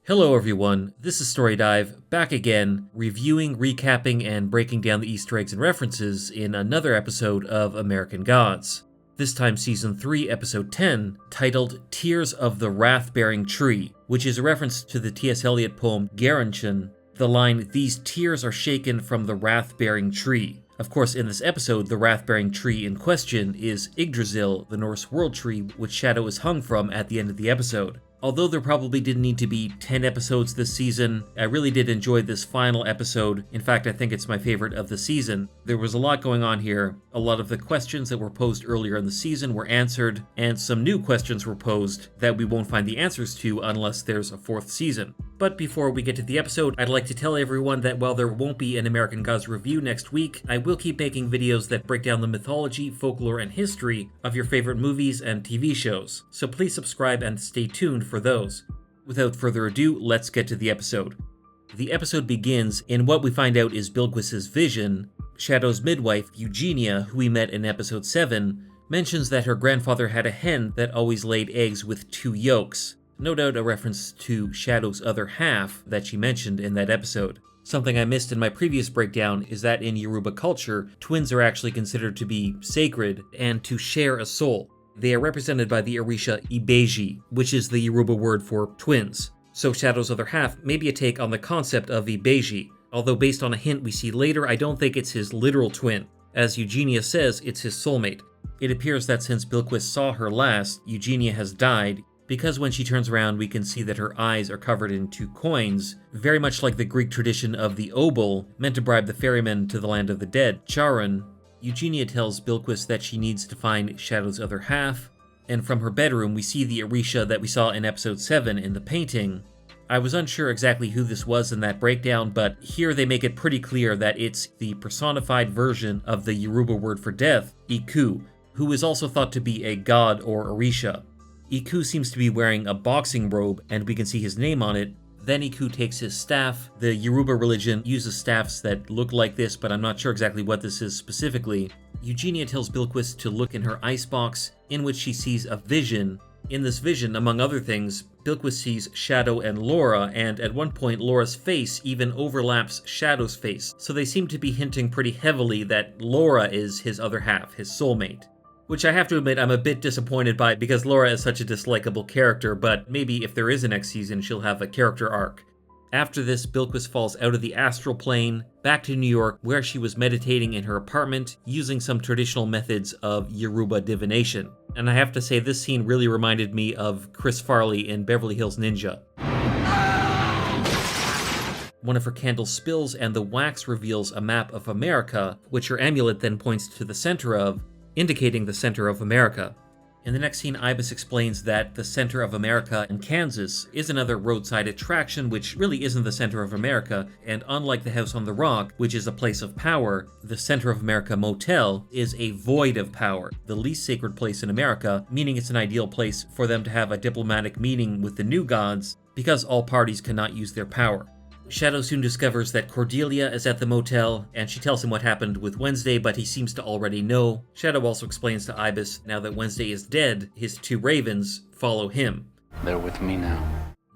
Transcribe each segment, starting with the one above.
Hello everyone, this is Story Dive, back again, reviewing, recapping, and breaking down the Easter eggs and references in another episode of American Gods. This time Season 3, Episode 10, titled Tears of the Wrath-Bearing Tree, which is a reference to the T.S. Eliot poem Garantion, the line, "These tears are shaken from the wrath-bearing tree." Of course, in this episode, the wrath-bearing tree in question is Yggdrasil, the Norse world tree which Shadow is hung from at the end of the episode. Although there probably didn't need to be 10 episodes this season, I really did enjoy this final episode. In fact, I think it's my favorite of the season. There was a lot going on here. A lot of the questions that were posed earlier in the season were answered, and some new questions were posed that we won't find the answers to unless there's a fourth season. But before we get to the episode, I'd like to tell everyone that while there won't be an American Gods review next week, I will keep making videos that break down the mythology, folklore, and history of your favorite movies and TV shows. So please subscribe and stay tuned for those. Without further ado, let's get to the episode. The episode begins in what we find out is Bilquis's vision. Shadow's midwife, Eugenia, who we met in episode 7, mentions that her grandfather had a hen that always laid eggs with 2 yolks. No doubt a reference to Shadow's other half that she mentioned in that episode. Something I missed in my previous breakdown is that in Yoruba culture, twins are actually considered to be sacred and to share a soul. They are represented by the Orisha Ibeji, which is the Yoruba word for twins. So Shadow's other half may be a take on the concept of Ibeji, although based on a hint we see later, I don't think it's his literal twin. As Eugenia says, it's his soulmate. It appears that since Bilquis saw her last, Eugenia has died, because when she turns around we can see that her eyes are covered in 2 coins, very much like the Greek tradition of the obol, meant to bribe the ferryman to the land of the dead, Charon. Eugenia tells Bilquis that she needs to find Shadow's other half, and from her bedroom we see the Orisha that we saw in episode 7 in the painting. I was unsure exactly who this was in that breakdown, but here they make it pretty clear that it's the personified version of the Yoruba word for death, Iku, who is also thought to be a god or Orisha. Iku seems to be wearing a boxing robe, and we can see his name on it. Then Iku takes his staff. The Yoruba religion uses staffs that look like this, but I'm not sure exactly what this is specifically. Eugenia tells Bilquis to look in her icebox, in which she sees a vision. In this vision, among other things, Bilquis sees Shadow and Laura, and at one point Laura's face even overlaps Shadow's face, so they seem to be hinting pretty heavily that Laura is his other half, his soulmate. Which I have to admit I'm a bit disappointed by because Laura is such a dislikable character, but maybe if there is a next season she'll have a character arc. After this, Bilquis falls out of the astral plane, back to New York where she was meditating in her apartment using some traditional methods of Yoruba divination. And I have to say this scene really reminded me of Chris Farley in Beverly Hills Ninja. One of her candles spills and the wax reveals a map of America, which her amulet then points to the center of, indicating the center of America. In the next scene, Ibis explains that the center of America in Kansas is another roadside attraction which really isn't the center of America, and unlike the House on the Rock, which is a place of power, the Center of America Motel is a void of power, the least sacred place in America, meaning it's an ideal place for them to have a diplomatic meeting with the new gods, because all parties cannot use their power. Shadow soon discovers that Cordelia is at the motel, and she tells him what happened with Wednesday, but he seems to already know. Shadow also explains to Ibis, now that Wednesday is dead, his 2 ravens follow him. They're with me now.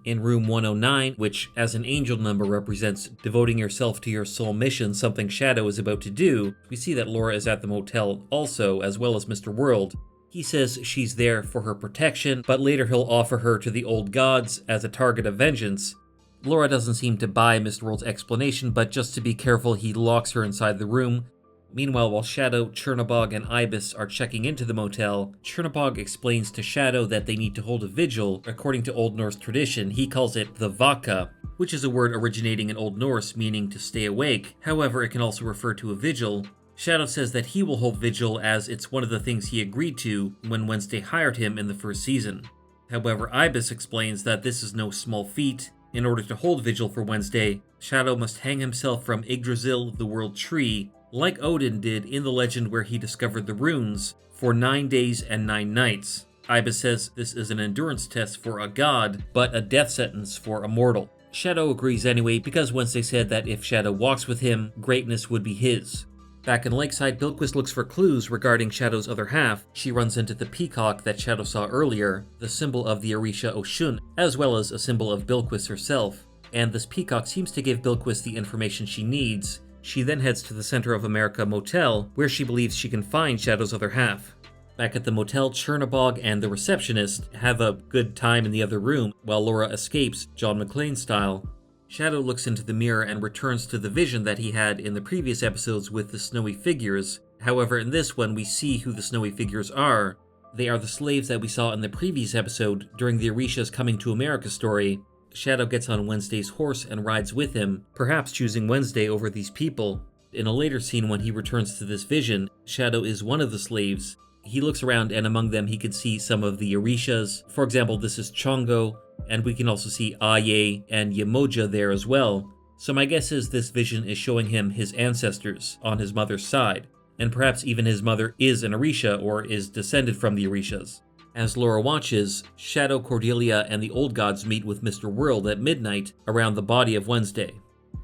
In room 109, which as an angel number represents devoting yourself to your soul mission, something Shadow is about to do, we see that Laura is at the motel also, as well as Mr. World. He says she's there for her protection, but later he'll offer her to the old gods as a target of vengeance. Laura doesn't seem to buy Mr. World's explanation, but just to be careful, he locks her inside the room. Meanwhile, while Shadow, Chernobog, and Ibis are checking into the motel, Chernobog explains to Shadow that they need to hold a vigil. According to Old Norse tradition, he calls it the Vaka, which is a word originating in Old Norse meaning to stay awake. However, it can also refer to a vigil. Shadow says that he will hold vigil as it's one of the things he agreed to when Wednesday hired him in the first season. However, Ibis explains that this is no small feat. In order to hold vigil for Wednesday, Shadow must hang himself from Yggdrasil, the world tree, like Odin did in the legend where he discovered the runes, for 9 days and 9 nights. Ibis says this is an endurance test for a god, but a death sentence for a mortal. Shadow agrees anyway because Wednesday said that if Shadow walks with him, greatness would be his. Back in Lakeside, Bilquis looks for clues regarding Shadow's other half. She runs into the peacock that Shadow saw earlier, the symbol of the Orisha Oshun, as well as a symbol of Bilquis herself. And this peacock seems to give Bilquis the information she needs. She then heads to the Center of America motel, where she believes she can find Shadow's other half. Back at the motel, Chernobog and the receptionist have a good time in the other room, while Laura escapes, John McClane style. Shadow looks into the mirror and returns to the vision that he had in the previous episodes with the snowy figures. However, in this one, we see who the snowy figures are. They are the slaves that we saw in the previous episode during the Orisha's Coming to America story. Shadow gets on Wednesday's horse and rides with him, perhaps choosing Wednesday over these people. In a later scene when he returns to this vision, Shadow is one of the slaves. He looks around and among them he can see some of the Orishas. For example, this is CHANGO, and we can also see Aye and Yemoja there as well. So my guess is this vision is showing him his ancestors on his mother's side, and perhaps even his mother is an Orisha or is descended from the Orishas. As Laura watches, Shadow, Cordelia, and the old gods meet with Mr. World at midnight around the body of Wednesday.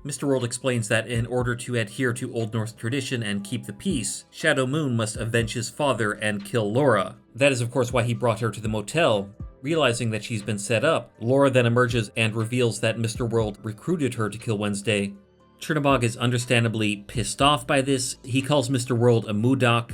Mr. World explains that in order to adhere to Old Norse tradition and keep the peace, Shadow Moon must avenge his father and kill Laura. That is of course why he brought her to the motel. Realizing that she's been set up, Laura then emerges and reveals that Mr. World recruited her to kill Wednesday. Chernobog is understandably pissed off by this. He calls Mr. World a mudak,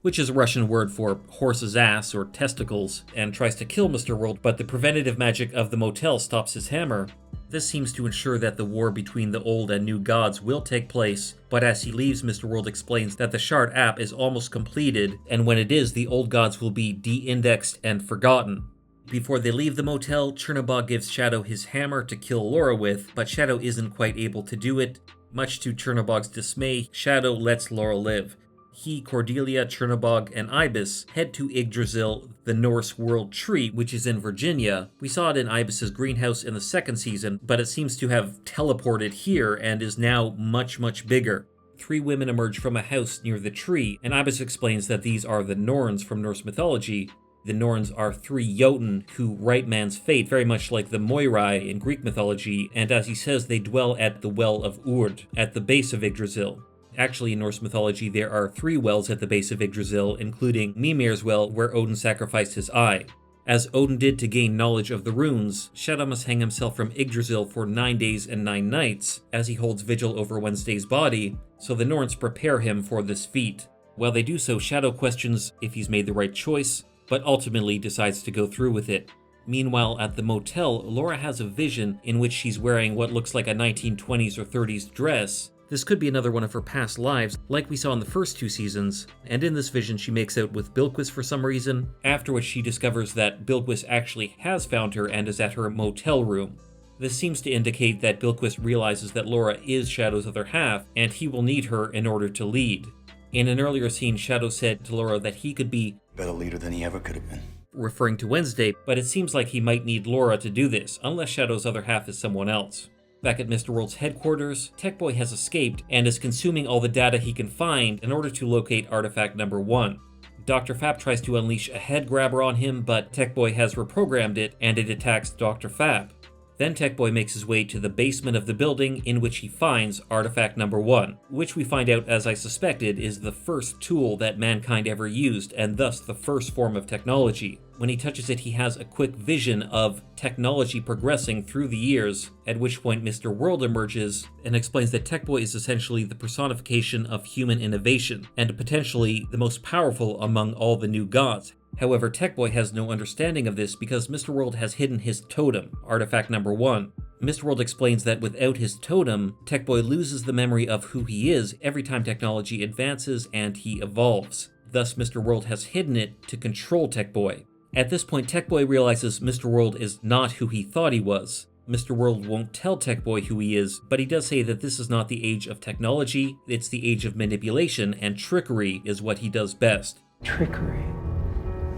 which is a Russian word for horse's ass or testicles, and tries to kill Mr. World, but the preventative magic of the motel stops his hammer. This seems to ensure that the war between the old and new gods will take place, but as he leaves, Mr. World explains that the shard app is almost completed, and when it is, the old gods will be de-indexed and forgotten. Before they leave the motel, Chernobog gives Shadow his hammer to kill Laura with, but Shadow isn't quite able to do it. Much to Chernobog's dismay, Shadow lets Laura live. He, Cordelia, Chernobog, and Ibis head to Yggdrasil, the Norse world tree, which is in Virginia. We saw it in Ibis's greenhouse in the second season, but it seems to have teleported here and is now much, much bigger. 3 women emerge from a house near the tree, and Ibis explains that these are the Norns from Norse mythology. The Norns are 3 Jotun who write man's fate, very much like the Moirai in Greek mythology, and as he says, they dwell at the Well of Urd, at the base of Yggdrasil. Actually, in Norse mythology, there are 3 wells at the base of Yggdrasil, including Mimir's well, where Odin sacrificed his eye. As Odin did to gain knowledge of the runes, Shadow must hang himself from Yggdrasil for 9 days and 9 nights, as he holds vigil over Wednesday's body, so the Norns prepare him for this feat. While they do so, Shadow questions if he's made the right choice, but ultimately decides to go through with it. Meanwhile, at the motel, Laura has a vision in which she's wearing what looks like a 1920s or 30s dress. This could be another one of her past lives, like we saw in the first 2 seasons, and in this vision she makes out with Bilquis for some reason, after which she discovers that Bilquis actually has found her and is at her motel room. This seems to indicate that Bilquis realizes that Laura is Shadow's other half, and he will need her in order to lead. In an earlier scene, Shadow said to Laura that he could be a better leader than he ever could have been, referring to Wednesday, but it seems like he might need Laura to do this, unless Shadow's other half is someone else. Back at Mr. World's headquarters, Tech Boy has escaped and is consuming all the data he can find in order to locate artifact number 1. Dr. Fap tries to unleash a head grabber on him, but Tech Boy has reprogrammed it and it attacks Dr. Fap. Then Tech Boy makes his way to the basement of the building in which he finds artifact number 1, which we find out, as I suspected, is the first tool that mankind ever used and thus the first form of technology. When he touches it, he has a quick vision of technology progressing through the years, at which point Mr. World emerges and explains that Tech Boy is essentially the personification of human innovation, and potentially the most powerful among all the new gods. However, Tech Boy has no understanding of this because Mr. World has hidden his totem, artifact number 1. Mr. World explains that without his totem, Tech Boy loses the memory of who he is every time technology advances and he evolves. Thus, Mr. World has hidden it to control Tech Boy. At this point, Tech Boy realizes Mr. World is not who he thought he was. Mr. World won't tell Tech Boy who he is, but he does say that this is not the age of technology, it's the age of manipulation, and trickery is what he does best. Trickery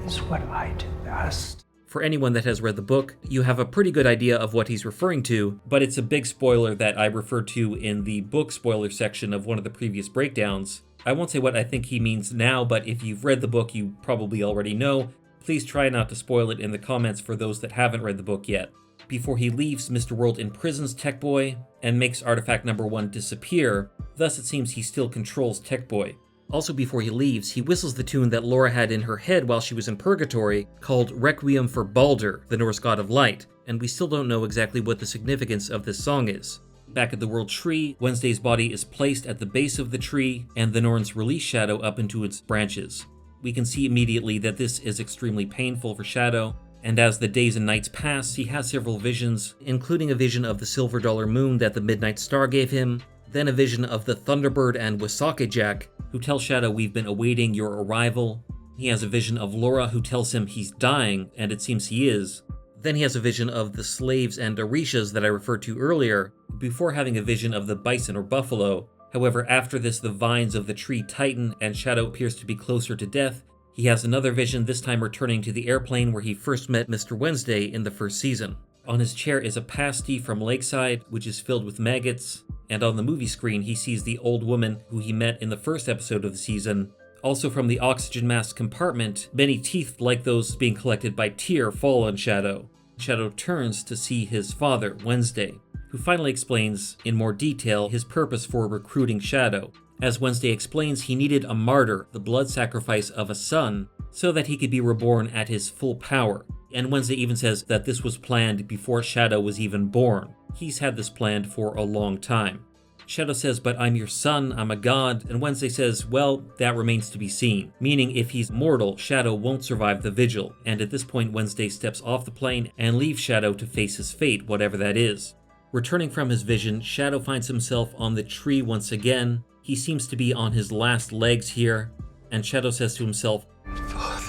is what I do best. For anyone that has read the book, you have a pretty good idea of what he's referring to, but it's a big spoiler that I referred to in the book spoiler section of one of the previous breakdowns. I won't say what I think he means now, but if you've read the book, you probably already know. Please try not to spoil it in the comments for those that haven't read the book yet. Before he leaves, Mr. World imprisons Tech Boy and makes artifact number 1 disappear, thus it seems he still controls Tech Boy. Also before he leaves, he whistles the tune that Laura had in her head while she was in purgatory, called Requiem for Balder, the Norse god of light, and we still don't know exactly what the significance of this song is. Back at the World Tree, Wednesday's body is placed at the base of the tree, and the Norns release Shadow up into its branches. We can see immediately that this is extremely painful for Shadow, and as the days and nights pass, he has several visions, including a vision of the silver dollar moon that the Midnight Star gave him, then a vision of the Thunderbird and WISAKEDJAK, who tell Shadow we've been awaiting your arrival. He has a vision of Laura who tells him he's dying, and it seems he is. Then he has a vision of the slaves and Orishas that I referred to earlier, before having a vision of the bison or buffalo. However, after this, the vines of the tree tighten and Shadow appears to be closer to death. He has another vision, this time returning to the airplane where he first met Mr. Wednesday in the first season. On his chair is a pasty from Lakeside, which is filled with maggots, and on the movie screen he sees the old woman who he met in the first episode of the season. Also from the oxygen mask compartment, many teeth like those being collected by Tyr fall on Shadow. Shadow turns to see his father, Wednesday, who finally explains in more detail his purpose for recruiting Shadow. As Wednesday explains, he needed a martyr, the blood sacrifice of a son, so that he could be reborn at his full power. And Wednesday even says that this was planned before Shadow was even born. He's had this planned for a long time. Shadow says, "But I'm your son, I'm a god," and Wednesday says, "Well, that remains to be seen." Meaning if he's mortal, Shadow won't survive the vigil, and at this point Wednesday steps off the plane and leaves Shadow to face his fate, whatever that is. Returning from his vision, Shadow finds himself on the tree once again. He seems to be on his last legs here, and Shadow says to himself, "Father."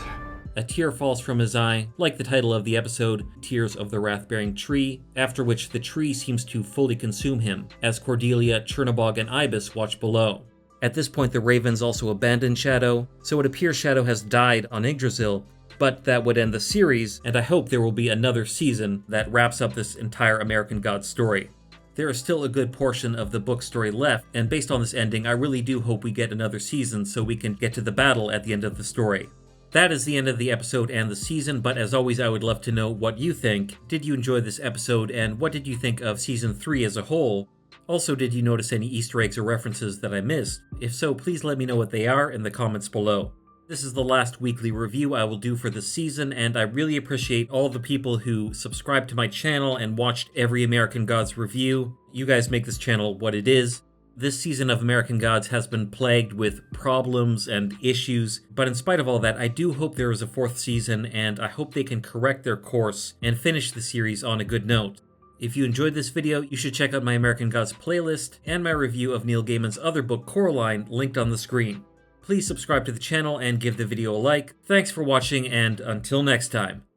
A tear falls from his eye, like the title of the episode, Tears of the Wrath-Bearing Tree, after which the tree seems to fully consume him, as Cordelia, Chernobog, and Ibis watch below. At this point the Ravens also abandon Shadow, so it appears Shadow has died on Yggdrasil, but that would end the series, and I hope there will be another season that wraps up this entire American God story. There is still a good portion of the book story left, and based on this ending, I really do hope we get another season so we can get to the battle at the end of the story. That is the end of the episode and the season, but as always, I would love to know what you think. Did you enjoy this episode, and what did you think of Season 3 as a whole? Also, did you notice any Easter eggs or references that I missed? If so, please let me know what they are in the comments below. This is the last weekly review I will do for the season, and I really appreciate all the people who subscribed to my channel and watched every American Gods review. You guys make this channel what it is. This season of American Gods has been plagued with problems and issues, but in spite of all that, I do hope there is a 4th season, and I hope they can correct their course and finish the series on a good note. If you enjoyed this video, you should check out my American Gods playlist and my review of Neil Gaiman's other book, Coraline, linked on the screen. Please subscribe to the channel and give the video a like. Thanks for watching, and until next time.